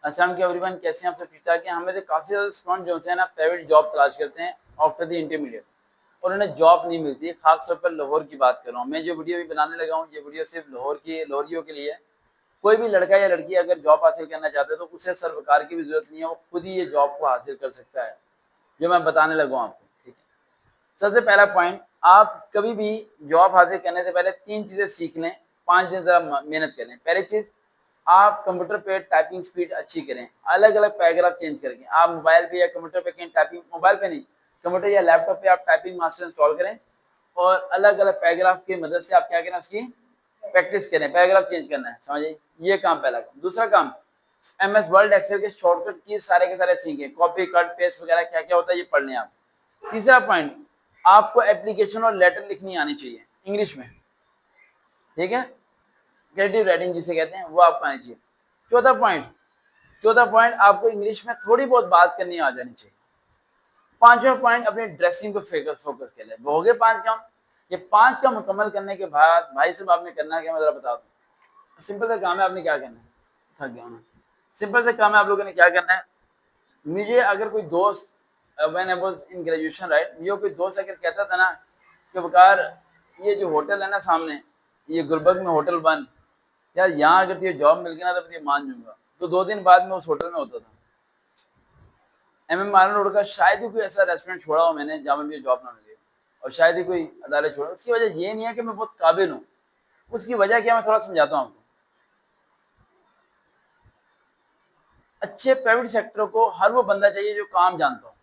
अस्सलाम वालेकुम एवरीवन, कैसे हैं आप सब? ठीक ठाक हैं। हमें तो काफ़ी ज़्यादा स्टूडेंट जो है ना प्राइवेट जॉब तलाश करते हैं आफ्टर द इंटरमीडिएट और उन्हें जॉब नहीं मिलती है। खास तौर पर लाहौर की बात कर रहा हूँ मैं। जो वीडियो भी बनाने लगा हूँ ये वीडियो सिर्फ लाहौरियों के लिए है। कोई भी लड़का या लड़की अगर जॉब हासिल करना चाहते हैं तो उसे सरकार की भी जरूरत नहीं है, वो खुद ही ये जॉब को हासिल कर सकता है, जो मैं बताने लगा हूँ आपको। ठीक है, सबसे पहला पॉइंट, आप कभी भी जॉब हासिल करने से पहले 3 चीजें सीख लें। 5 दिन जरा मेहनत करें। पहली चीज, आप कंप्यूटर पे टाइपिंग स्पीड अच्छी करें। अलग अलग पैराग्राफ चेंज करके आप मोबाइल पे या कंप्यूटर पे कहीं टाइपिंग, मोबाइल पे नहीं, कंप्यूटर या लैपटॉप पे आप टाइपिंग मास्टर इंस्टॉल करें और अलग अलग पैराग्राफ की मदद से आप क्या करें, उसकी प्रैक्टिस करें। पैराग्राफ चेंज करना है, समझिए। ये काम पहला काम। दूसरा काम, MS वर्ड एक्सेल के शॉर्टकट की सारे के सारे सीखें। कॉपी कट पेस्ट वगैरह क्या क्या होता है ये पढ़ लें आप। तीसरा पॉइंट, आपको एप्लीकेशन और लेटर लिखनी आनी चाहिए इंग्लिश में। ठीक है, क्रिएटिव राइटिंग जिसे कहते हैं वो आपको आनी चाहिए। चौथा पॉइंट, आपको इंग्लिश में थोड़ी बहुत बात करनी आ जानी चाहिए। पांचवा पॉइंट, अपने ड्रेसिंग को फोकस कर ले। हो गए 5 काम। ये 5 का मुकम्मल करने के बाद भाई साहब आपने करना क्या, मैं जरा बता दूं। सिंपल सा काम है, आपने क्या करना है, थक गया ना। सिंपल सा काम है, आप लोगों ने क्या करना है। मुझे अगर कोई दोस्त, when I was in graduation right, मुझे कोई दोस्त अगर कहता था ना कि बकार ये जो होटल है ना सामने, ये गुलबर्ग में होटल बन, यार यहाँ अगर तुझे जॉब मिल गई ना तो फिर ये मान जाऊंगा, तो 2 दिन बाद में उस होटल में होता था। MM मालन रोड का शायद ही कोई ऐसा रेस्टोरेंट छोड़ा हो मैंने जहाँ मुझे जॉब ना मिले, और शायद ही कोई अदालत छोड़ा। उसकी वजह ये नहीं है कि मैं बहुत काबिल हूँ, उसकी वजह क्या मैं थोड़ा समझाता हूँ आपको। अच्छे प्राइवेट सेक्टर को हर वो बंदा चाहिए जो काम जानता हो।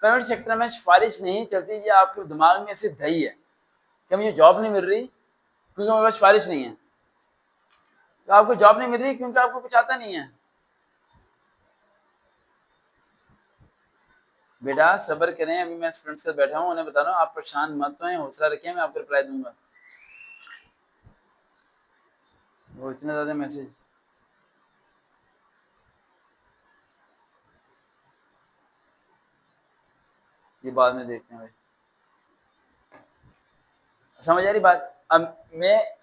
प्राइवेट सेक्टर में सिफारिश नहीं चलती, ये आपके दिमाग में ऐसे दही है कि मुझे जॉब नहीं मिल रही क्योंकि मेरे पास सिफारिश नहीं है। तो आपको जॉब नहीं मिल रही क्योंकि आपको कुछ आता नहीं है। बेटा सब्र करें, अभी मैं स्टूडेंट्स के साथ बैठा हूँ, उन्हें बता रहा हूँ आप परेशान मत हों, हौसला रखें, मैं आपको रिप्लाई दूंगा। वो इतने ज्यादा मैसेज, ये बाद में देखते हैं भाई। समझ आ रही बात। अब मैं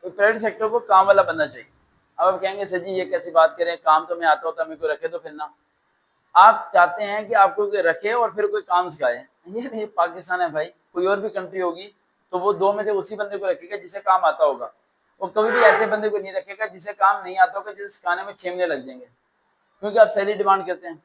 प्राइवेट सेक्टर को काम वाला बनना चाहिए। अब आप कहेंगे सर जी ये कैसी बात करें, काम तो मैं आता होता, मेरे को रखे तो फिर ना। आप चाहते हैं कि आपको कोई रखे और फिर कोई काम सिखाए। ये पाकिस्तान है भाई, कोई और भी कंट्री होगी तो वो 2 में से उसी बंदे को रखेगा जिसे काम आता होगा। वो कभी भी ऐसे बंदे को नहीं रखेगा जिसे काम नहीं आता होगा, जिसे सिखाने में 6 महीने लग जाएंगे, क्योंकि आप सैलरी डिमांड करते हैं।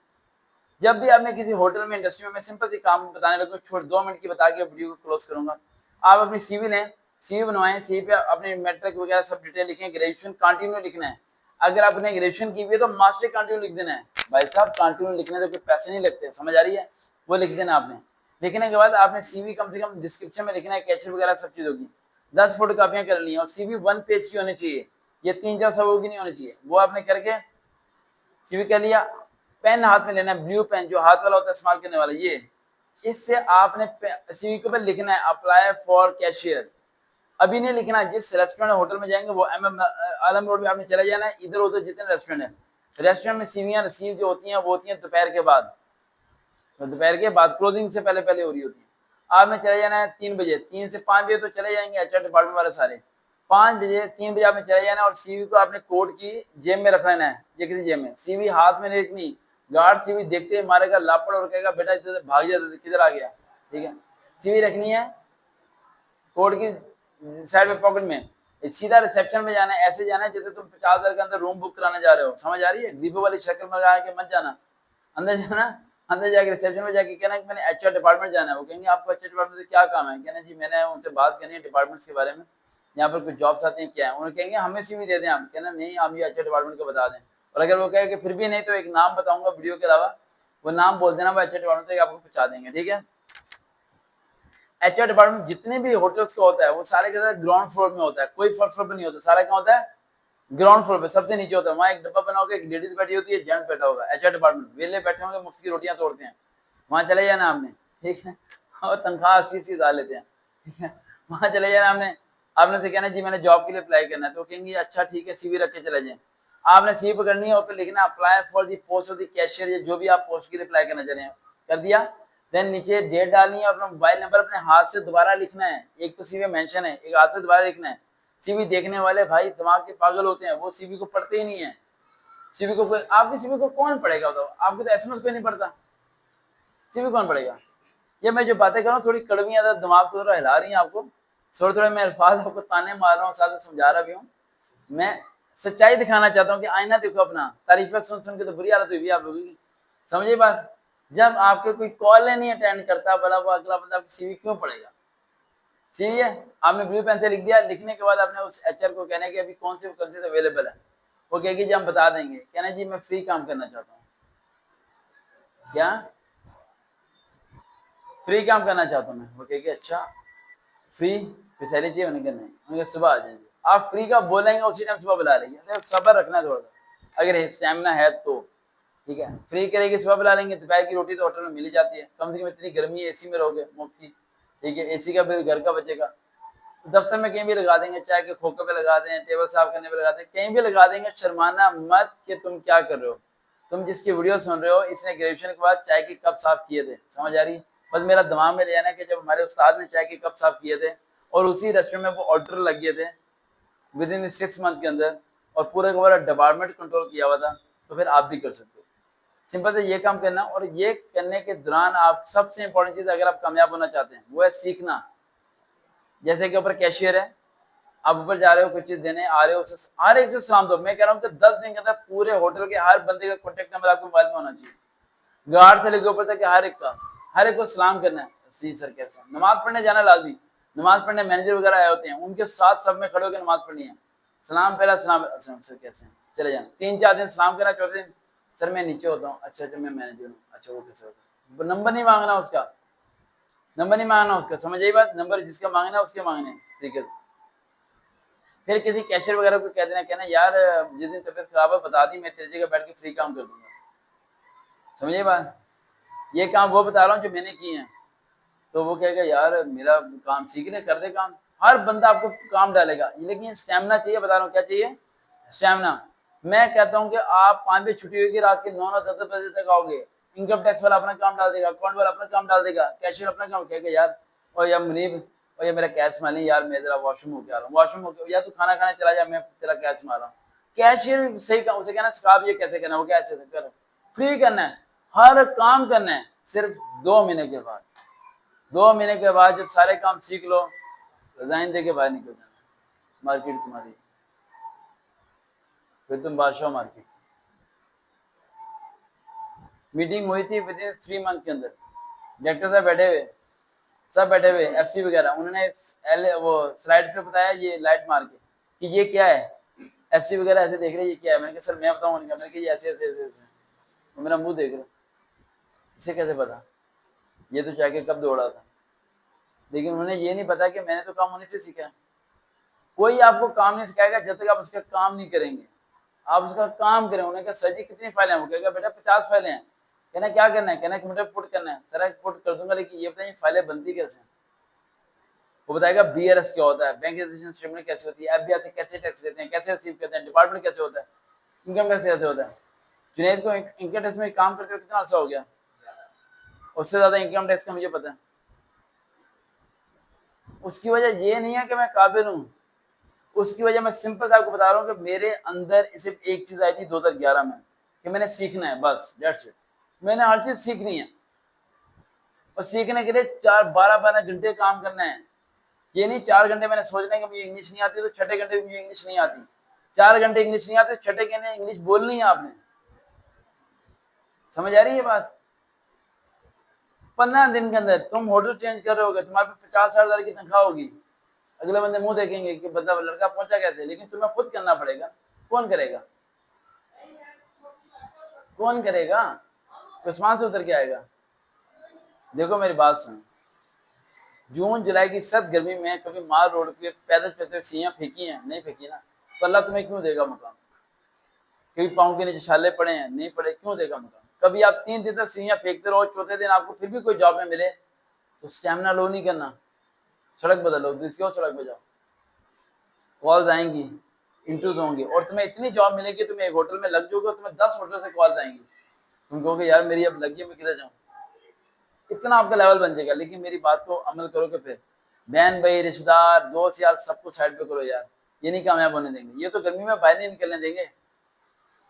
जब भी आपने किसी होटल में, इंडस्ट्री में, मैं सिंपल सी काम बताने लगूँ, छोड़ 2 मिनट की बता के वीडियो को क्लोज करूंगा। आप अपनी CV लें, CV बनवाएं, CV पे अपने मैट्रिक वगैरह सब डिटेल लिखें। ग्रेजुएशन कंटिन्यू लिखना है। अगर आपने ग्रेजुएशन की हुई है तो मास्टर कंटिन्यू लिख देना है। भाई साहब कंटिन्यू लिखने से कोई पैसे नहीं लगते, समझ आ रही है, वो लिख देना आपने। लिखने के बाद आपने CV कम से कम डिस्क्रिप्शन में लिखना है, कैशियर वगैरह सब चीज होगी। 10 फोटो कापियां करनी है और CV 1 पेज की होनी चाहिए, ये 3-4 सबों की नहीं होनी चाहिए। वो आपने करके CV कर लिया। पेन हाथ में लेना है, ब्लू पेन जो हाथ वाला होता है इस्तेमाल करने वाला, ये इससे आपने CV के ऊपर लिखना है अप्लाई फॉर कैशियर। अभी नहीं लिखना, जिस रेस्टोरेंट होटल में जाएंगे वो MM आलम रोड में आपने चले जाना है। इधर उधर जितने रेस्टोरेंट है, रेस्टोरेंट में सीवियां रिसीव जो होती हैं वो होती हैं दोपहर के बाद, तो दोपहर के बाद क्लोजिंग से पहले पहले हो रही होती है। आपने चले जाना है 3 बजे, 3 से 5 बजे तो चले जाएंगे HR डिपार्टमेंट वाले सारे। 5 बजे 3 बजे आपने चले जाना है और CV को आपने कोट की जेब में रख लेना है, ये किसी जेब में। CV हाथ में नहीं रखनी। गार्ड CV देखते ही मारेगा लापड़ और कहेगा बेटा इधर भाग जा, किधर आ गया। ठीक है, CV रखनी है कोट की साइड में पॉकेट में। सीधा रिसेप्शन में जाना है, ऐसे जाना है जैसे तुम 50,000 के अंदर रूम बुक कराने जा रहे हो, समझ आ रही है। दीपो वाली शक्ल में आके मत जाना। अंदर जाना, अंदर जाके रिसेप्शन में जाके कहना कि मैंने HR डिपार्टमेंट जाना है। वो कहेंगे आपको HR डिपार्टमेंट से क्या काम है, कहना जी मैंने उनसे बात करनी है डिपार्टमेंट्स के बारे में, यहाँ पर कुछ जॉब्स आते हैं क्या है। उन्हें कहेंगे हमें CV दे दें आप, कहना नहीं आप ये HR डिपार्टमेंट को बता दें। और अगर वो कहे कि फिर भी नहीं तो एक नाम बताऊंगा वीडियो के अलावा, वो नाम बोल देना, वो HR डिपार्टमेंट तक आपको पहुंचा देंगे। ठीक है, HR डिपार्टमेंट जितने भी होटल्स का होता है वो सारे के सारे ग्राउंड फ्लोर में होता है, कोई फर्स्ट फ्लोर पे नहीं होता, सारा क्या होता है ग्राउंड फ्लोर पे, सबसे नीचे होता है। वहाँ एक डब्बा बना होगा, एक लेडीज बैठी होती है, जेंट्स बैठा होगा। HR डिपार्टमेंट वेले बैठे होंगे, मुफ्त की रोटियां तोड़ते हैं, वहां चले जाना आपने। ठीक है, और तनख्वाह 80 हजार लेते हैं। ठीक है, वहां चले जाना आपने। आपने से कहना जी मैंने जॉब के लिए अप्लाई करना है, तो कहेंगे अच्छा ठीक है CV रख के चले जाए। आपने CV पकड़नी है और फिर लिखना apply for the post of the cashier, या जो भी आप पोस्ट के लिए अप्लाई करना चाह रहे हैं, कर दिया। देन नीचे डेट डालनी है, अपना मोबाइल नंबर अपने हाथ से दोबारा लिखना है। एक तो CV मेंशन है, एक हाथ से दोबारा लिखना है। CV देखने वाले भाई दिमाग के पागल होते हैं, वो CV को पढ़ते ही नहीं है। सीवी को कोई, आपकी सीवी को कौन पढ़ेगा बताओ? आपको तो एसएमएस कोई नहीं पढ़ता, सीवी कौन पढ़ेगा? ये मैं जो बातें कर रहा हूँ थोड़ी कड़वी आदत दिमाग को थोड़ा हिला रही है आपको, थोड़े थोड़े मैं अल्फाज आपको ताने मार रहा हूँ, साथ समझा रहा भी हूँ। मैं सच्चाई दिखाना चाहता हूँ कि आईना देखो अपना, तारीफें सुन सुन के तो बुरी हालत हुई है आप लोगों की, समझिए बात। जब आपके कोई कॉल नहीं अटेंड करता, भला वो अगला बंदा आपकी सीवी क्यों पढ़ेगा? सीवी है, आपने ब्लू पेन से लिख दिया, लिखने के बाद आपने उस एचआर को कहना कि अभी कौन सी वैकेंसी अवेलेबल है, वो कहेगी जी हम बता देंगे, कहना जी मैं फ्री काम करना चाहता हूँ, क्या फ्री काम करना चाहता हूँ मैं, वो कहेगी अच्छा फ्री, फिर सैलरी चाहिए, उन्हें नहीं, उन्हें सुबह आ जाएंगे, आप फ्री का बोलेंगे उसी टाइम सुबह बुला लेंगे, तो सब्र रखना थोड़ा सा, अगर स्टैमिना है तो ठीक है। फ्री करेगी सुबह बुला लेंगे, दोपहर की रोटी तो होटल में मिल ही जाती है, कम से कम इतनी गर्मी है एसी में रहोगे मुफ्त की, ठीक है, एसी का बिल घर का बचेगा। दफ्तर में कहीं भी लगा देंगे, चाय के खोखे पे लगा दें, टेबल साफ करने पे लगा दें, कहीं भी लगा देंगे, शर्माना मत कि तुम क्या कर रहे हो। तुम जिसकी वीडियो सुन रहे हो इसने ग्रेजुएशन के बाद चाय के कप साफ किए थे, समझ आ रही? बस मेरा दिमाग में ले आना कि जब हमारे उस्ताद ने चाय के कप साफ किए थे और उसी रेस्टोरेंट में वो ऑर्डर लग गए थे विद इन 6 मंथ के अंदर, और पूरा का पूरा डिपार्टमेंट कंट्रोल किया हुआ था, तो फिर आप भी कर सकते हो। सिंपल से ये काम करना, और ये करने के दौरान आप सबसे इंपॉर्टेंट चीज अगर आप कामयाब होना चाहते हैं वो है सीखना। जैसे कि ऊपर कैशियर है, आप ऊपर जा रहे हो, कुछ चीज देने आ रहे हो, हर एक से सलाम दो। मैं कह रहा हूँ कि 10 दिन के अंदर पूरे होटल के हर बंदे का कॉन्टेक्ट नंबर आपको मोबाइल में होना चाहिए, गार्ड से लेकर ऊपर तक हर एक का, हर एक को सलाम करना है, जी सर कैसे। नमाज पढ़ने जाना लाजमी, नमाज पढ़ने मैनेजर वगैरह आए होते हैं, उनके साथ सब में खड़े होकर नमाज पढ़नी है, सलाम पहला सलाम, सर कैसे हैं, चले जाना, 3-4 दिन सलाम करना, चौथे दिन सर मैं नीचे होता हूँ, अच्छा अच्छा मैं मैनेजर हूँ, अच्छा वो कैसे होता है, नंबर नहीं मांगना उसका, नंबर नहीं मांगना उसका, समझ आई बात? नंबर जिसका मांगना है उसके मांगने, ठीक है। फिर किसी कैशियर वगैरह को कह देना, कहना यार जिस दिन तबियत खराब है बता दी, मैं तेरी जगह बैठ के फ्री काम कर दूंगा, समझिए बात। ये काम वो बता रहा हूँ जो मैंने किए हैं, तो वो कहेगा यार मेरा काम सीखने कर दे काम, हर बंदा आपको काम डालेगा, लेकिन स्टैमिना चाहिए, बता रहा हूँ क्या चाहिए, स्टैमिना। मैं कहता हूँ कि आप 5 बजे छुट्टी होगी, रात के 9-9 10 बजे तक आओगे, इनकम टैक्स वाला अपना काम डाल देगा, अकाउंट वाला अपना काम डाल देगा, कैशियर अपना काम, कहेगा यार और यार मुनीब और ये मेरा कैश माली यार, मैं जरा वॉशरूम होके आ रहा हूँ, वॉशरूम होके, या तू खाना खाने चला जा, मैं तेरा कैश मार रहा हूँ। कैशियर सही काम, उसे कहना सिखा ये कैसे करना, वो कैसे कर, फ्री करना है, हर काम करना है, सिर्फ 2 महीने के बाद, 2 महीने के बाद जब सारे काम सीख लो, रिजाइन दे के बाहर निकल जाना, मार्केट तुम्हारी, फिर तुम बादशाह मार्केट। मीटिंग हुई थी विद इन 3 मंथ के अंदर, डायरेक्टर साहब बैठे हुए, सब बैठे हुए, एफसी वगैरह, उन्होंने वो स्लाइड पे बताया ये लाइट मार के कि ये क्या है, एफसी वगैरह ऐसे देख रहे ये क्या है, मैंने कहा सर मैं बताऊँ, मैंने कहा ये ऐसे ऐसे ऐसे, तो मेरा मुंह देख रहे, इसे कैसे पता, ये तो जाके कब दौड़ा था, लेकिन उन्हें ये नहीं पता कि मैंने तो काम उन्हीं से सीखा। कोई आपको काम नहीं सिखाएगा जब तक आप उसका काम नहीं करेंगे, आप उसका काम करें। उन्हें कहा सर जी कितनी फाइलें हैं, वो कहेगा बेटा 50 फाइलें हैं, कहना क्या करना है, कहना कंप्यूटर पुट करना है, सर पुट कर दूंगा, लेकिन ये बताइए फाइलें बनती कैसे हैं, वो बताएगा बीआरएस क्या होता है, बैंक रजिस्ट्रेशन स्टेटमेंट कैसे होती है, एफबीआई से कैसे टैक्स लेते हैं, कैसे रिसीव करते हैं, डिपार्टमेंट कैसे होता है, इनकम टैक्स कैसे होता है। जुनेद को इनकम टैक्स में काम करते हुए कितना अर्सा हो गया, उससे ज्यादा इनकम टैक्स का मुझे पता है। उसकी वजह ये नहीं है कि मैं काबिल हूँ, उसकी वजह मैं सिंपल आपको बता रहा हूँ कि मेरे अंदर सिर्फ एक चीज आई थी 2011 में कि मैंने सीखना है, बस दैट्स इट। मैंने हर चीज सीखनी है, और सीखने के लिए 12 घंटे काम करना है। ये नहीं 4 घंटे मैंने सोचना है कि मुझे इंग्लिश नहीं आती तो छठे घंटे मुझे इंग्लिश नहीं आती, 4 घंटे इंग्लिश नहीं आती, छठे घंटे इंग्लिश बोलनी है आपने, समझ आ रही है बात। 15 दिन के अंदर तुम होटल चेंज कर रहे हो, तुम्हारे पास 50-60 हज़ार की तनख्वाह होगी, अगले बंदे मुंह देखेंगे कि बंदा लड़का पहुंचा कैसे, लेकिन तुम्हें खुद करना पड़ेगा। कौन करेगा, कौन करेगा, आसमान से उतर के आएगा। देखो मेरी बात सुनो, जून जुलाई की सख्त गर्मी में कभी माल रोड पे पैदल चलते सियां फेंकी हैं, नहीं फेंकी ना, तो अल्लाह तुम्हें क्यों देगा मकान। कभी पाँव के नीचे छाले पड़े हैं, नहीं पड़े, क्यों देगा मकान। कभी आप 3 दिन तक सियां फेंकते रहो, चौथे दिन आपको फिर भी कोई जॉब में मिले तो स्टेमिना लो नहीं करना, सड़क बदलो, दूसरी सड़क पे जाओ, कॉल्स आएंगी, इंटरव्यूज होंगे, और तुम्हें इतनी जॉब मिलेगी, तुम्हें एक होटल में लग जाओगे, तुम्हें 10 होटल से कॉल्स आएंगी, तुम कहोगे यार मेरी अब लगी है, मैं किधर जाऊँ, इतना आपका लेवल बन जाएगा। लेकिन मेरी बात को अमल करोगे, फिर बहन भाई रिश्तेदार दोस्त यार सबको साइड पे करो यार, ये नहीं कामयाब होने देंगे, ये तो गर्मी में बाहर नहीं निकलने देंगे।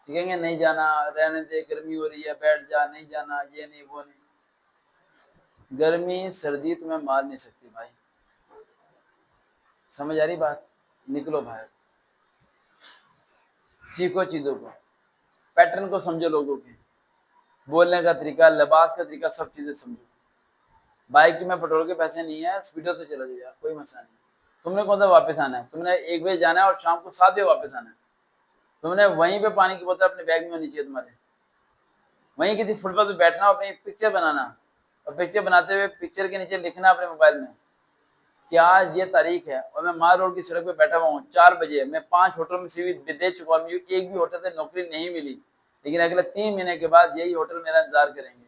कहेंगे नहीं जाना, रहने दे, गर्मी हो रही है, बैठ जा, नहीं जाना, ये नहीं वो नहीं। गर्मी सर्दी तुम्हें मार नहीं सकती भाई, समझ आ रही बात? निकलो बाहर, सीखो चीजों को, पैटर्न को समझो, लोगों के बोलने का तरीका, लिबास का तरीका, सब चीजें समझो। बाइक में पेट्रोल के पैसे नहीं है, स्पीडो तो चलो यार, कोई मसला नहीं। तुमने कौन सा वापस आना है? तुमने 1 बजे जाना है और शाम को 7 बजे वापस आना है। तुमने वहीं पे पानी की बोतल अपने बैग में होनी चाहिए तुम्हारे, वहीं किसी फुटपाथ पे बैठना, अपनी पिक्चर बनाना, और पिक्चर बनाते हुए पिक्चर के नीचे लिखना अपने मोबाइल में कि आज ये तारीख है और मैं मार रोड की सड़क पे बैठा हुआ हूँ, 4 बजे, मैं 5 होटल में सीवी दे चुका हूँ, एक भी होटल से नौकरी नहीं मिली, लेकिन अगले 3 महीने के बाद यही होटल मेरा इंतजार करेंगे।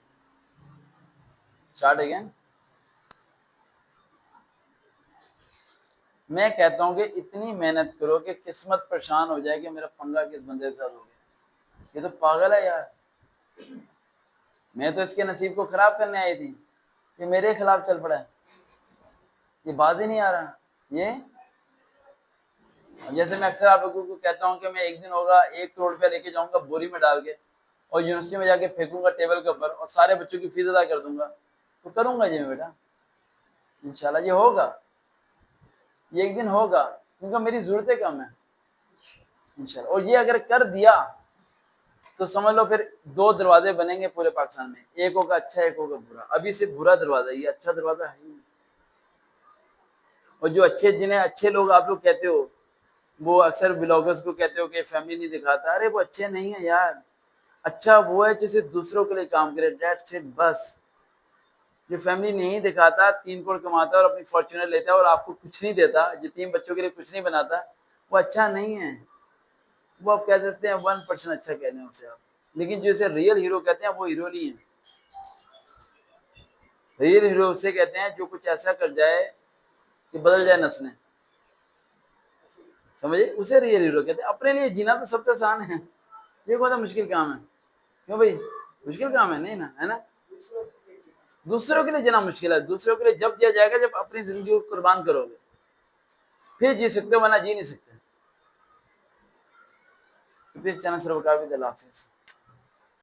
Start again. मैं कहता हूँ कि इतनी मेहनत करो कि किस्मत परेशान हो जाए कि मेरा पंगा किस बंदे के साथ हो गया, ये तो पागल है यार। मैं तो इसके नसीब को खराब करने आई थी, ये मेरे खिलाफ चल पड़ा है, ये बात ही नहीं आ रहा। ये जैसे मैं अक्सर आप लोगों को कहता हूँ कि मैं एक दिन होगा 1 करोड़ रुपया लेके जाऊंगा बोरी में डाल के और यूनिवर्सिटी में जाके फेंकूंगा टेबल के ऊपर और सारे बच्चों की फीस अदा कर दूंगा, तो करूंगा जी मैं बेटा, इंशाल्लाह ये होगा, ये एक दिन होगा, क्योंकि मेरी जरूरतें कम है इंशाल्लाह। और ये अगर कर दिया तो समझ लो फिर 2 दरवाजे बनेंगे पूरे पाकिस्तान में, एक होगा अच्छा, एक होगा बुरा। अभी से बुरा दरवाजा, ये अच्छा दरवाजा है ही नहीं। और जो अच्छे, जिन्हें अच्छे लोग आप लोग कहते हो, वो अक्सर ब्लॉगर्स को कहते हो कि फैमिली नहीं दिखाता, अरे वो अच्छे नहीं है यार। अच्छा वो है जिसे दूसरों के लिए काम करे, दैट्स इट, बस। जो फैमिली नहीं दिखाता, 3 करोड़ कमाता है और अपनी फॉर्च्यूनर लेता है और आपको कुछ नहीं देता, जो 3 बच्चों के लिए कुछ नहीं बनाता, वो अच्छा नहीं है। वो आप कह देते हैं 1% अच्छा कह रहे हैं उसे आप, लेकिन जो इसे रियल हीरो कहते हैं वो हीरो नहीं है। रियल हीरो उसे कहते हैं जो कुछ ऐसा कर जाए कि बदल जाए नस्लें, समझे? उसे रियल हीरो कहते हैं। अपने लिए जीना तो सबसे आसान है, ये कौन सा मुश्किल काम है? क्यों भाई, मुश्किल काम है नहीं ना, है ना? दूसरों के लिए जीना मुश्किल है, दूसरों के लिए जब दिया जाएगा जब अपनी जिंदगी को कुर्बान करोगे, फिर जी सकते हो, वरना जी नहीं सकते। चैनल सरोकार भी, अल्लाह हाफिज़।